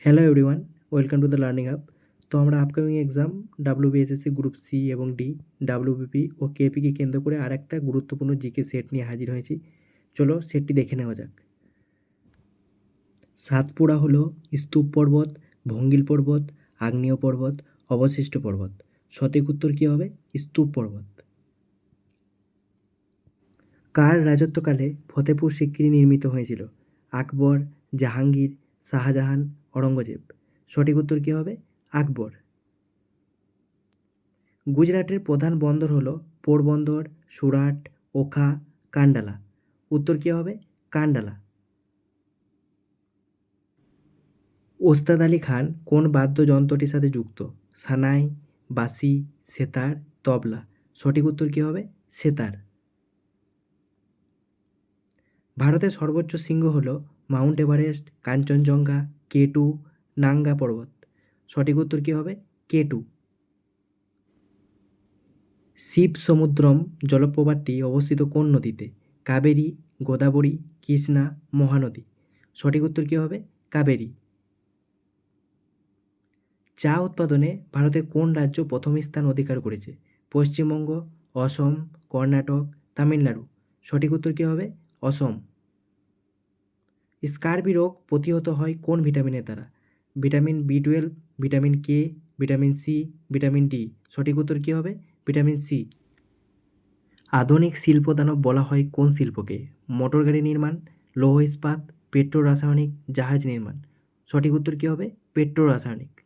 Hello everyone, welcome to the learning hub. তো আমরা upcoming exam WBSSC group C এবং D, WBP ও কেপিকে কেন্দ্র করে আরেকটা গুরুত্বপূর্ণ জিকে সেট নিয়ে হাজির হয়েছি। চলো সেটটি দেখে নেওয়া যাক। সাতপুরা হলো স্তূপ পর্বত, ভঙ্গিল পর্বত, আগ্নেয় পর্বত, অবশিষ্ট পর্বত। সঠিক উত্তর কী হবে? স্তূপ পর্বত। কার রাজত্বকালে ফতেপুর সিক্রি নির্মিত হয়েছিল? আকবর, জাহাঙ্গীর, শাহজাহান, অরঙ্গজেব। সঠিক উত্তর কী হবে? আকবর। গুজরাটের প্রধান বন্দর হলো পোরবন্দর, সুরাট, ওখা, কান্ডালা। উত্তর কী হবে? কান্ডালা। ওস্তাদ আলী খান কোন বাদ্যযন্ত্রটির সাথে যুক্ত? সানাই, বাঁশি, সেতার, তবলা। সঠিক উত্তর কী হবে? সেতার। ভারতের সর্বোচ্চ শৃঙ্গ হল Mount Everest, Kanchenjunga, K2, Nanga পর্বত। সঠিক উত্তর কী হবে? K2। শিবসমুদ্রম জলপ্রপাতটি অবস্থিত কোন নদীতে? কাবেরী, গোদাবরী, কৃষ্ণা, মহানদী। সঠিক উত্তর কী হবে? কাবেরী। চা উৎপাদনে ভারতের কোন রাজ্য প্রথম স্থান অধিকার করেছে? পশ্চিমবঙ্গ, অসম, কর্ণাটক, তামিলনাড়ু। সঠিক উত্তর কী হবে? অসম। স্কারবি রোগ প্রতিহত হয় কোন ভিটামিনের দ্বারা? Vitamin B12, vitamin K, vitamin C, vitamin D. সঠিক উত্তর কী হবে? Vitamin C. আধুনিক শিল্প দানব বলা হয় কোন শিল্পকে? মোটর গাড়ি নির্মাণ, লৌহ ইস্পাত, পেট্রো রাসায়নিক, জাহাজ নির্মাণ। সঠিক উত্তর কী হবে? পেট্রো রাসায়নিক।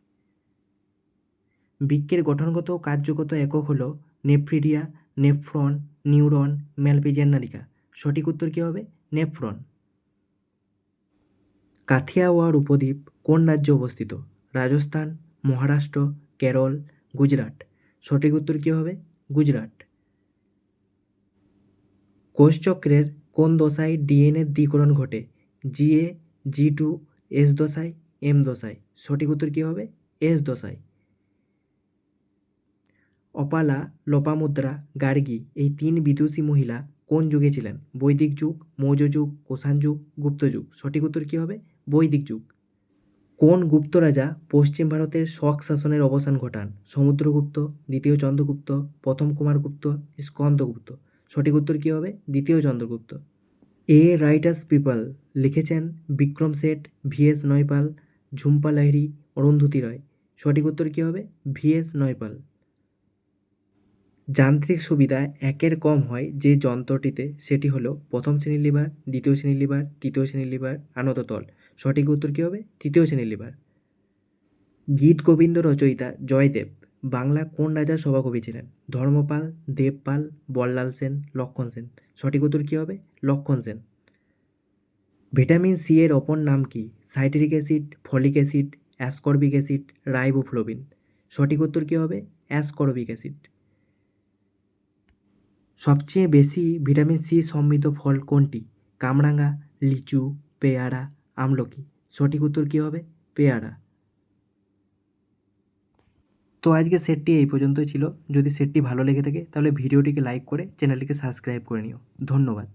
বৃক্কের গঠনগত ও কার্যগত একক হলো নেফ্রিডিয়া, নেফ্রন, নিউরন, ম্যালপিজিয়ান নালিকা। সঠিক উত্তর কী হবে? নেফ্রন। কাথিয়াওয়াড় উপদ্বীপ কোন রাজ্যে অবস্থিত? রাজস্থান, মহারাষ্ট্র, কেরল, গুজরাট। সঠিক উত্তর কী হবে? গুজরাট। কোষচক্রের কোন দশায় ডিএনএ দ্বিকরণ ঘটে? GA, G2, S দশায়, M দশায়। সঠিক উত্তর কী হবে? S দশায়। অপালা, লোপামুদ্রা, গার্গী এই তিন বিদুষী মহিলা কোন যুগে ছিলেন? বৈদিক যুগ, মৌর্য যুগ, কুষাণ যুগ, গুপ্ত যুগ। সঠিক উত্তর কী হবে? বৈদিক যুগ। কোন গুপ্ত রাজা পশ্চিম ভারতের শক শাসনের অবসান ঘটান? সমুদ্রগুপ্ত, দ্বিতীয় চন্দ্রগুপ্ত, প্রথম কুমারগুপ্ত, স্কন্দগুপ্ত। সঠিক উত্তর কী হবে? দ্বিতীয় চন্দ্রগুপ্ত। এ রাইটার্স পিপল লিখেছেন বিক্রম শেঠ, VS নয়পাল, ঝুম্পা লাহিড়ী, অরুন্ধতী রয়। সঠিক উত্তর কী হবে? VS নয়পাল। যান্ত্রিক সুবিধা একের কম হয় যে যন্ত্রটিতে, সেটি হলো প্রথম শ্রেণীর লিভার, দ্বিতীয় শ্রেণীর লিভার, তৃতীয় শ্রেণীর লিভার, আনত তল। সঠিক উত্তর কী হবে? তৃতীয় শ্রেণীর লিভার। গীত গোবিন্দ রচয়িতা জয়দেব বাংলা কোন রাজার সভাকবি ছিলেন? ধর্মপাল, দেবপাল, বল্লাল সেন, লক্ষণ সেন। সঠিক উত্তর কী হবে? লক্ষণ সেন। ভিটামিন সি এর অপর নাম কি? Citric acid, folic acid, ascorbic acid, riboflavin. সঠিক উত্তর কী হবে? Ascorbic acid. সবচেয়ে বেশি ভিটামিন সি সমৃদ্ধ ফল কোনটি? কামরাঙা, লিচু, পেয়ারা, আমলকি। সঠিক উত্তর কী হবে? পেয়ারা। তো আজকে সেটটি এই পর্যন্তই ছিল। যদি সেটটি ভালো লেগে থাকে তাহলে ভিডিওটিকে লাইক করে চ্যানেলটিকে সাবস্ক্রাইব করে নিও। ধন্যবাদ।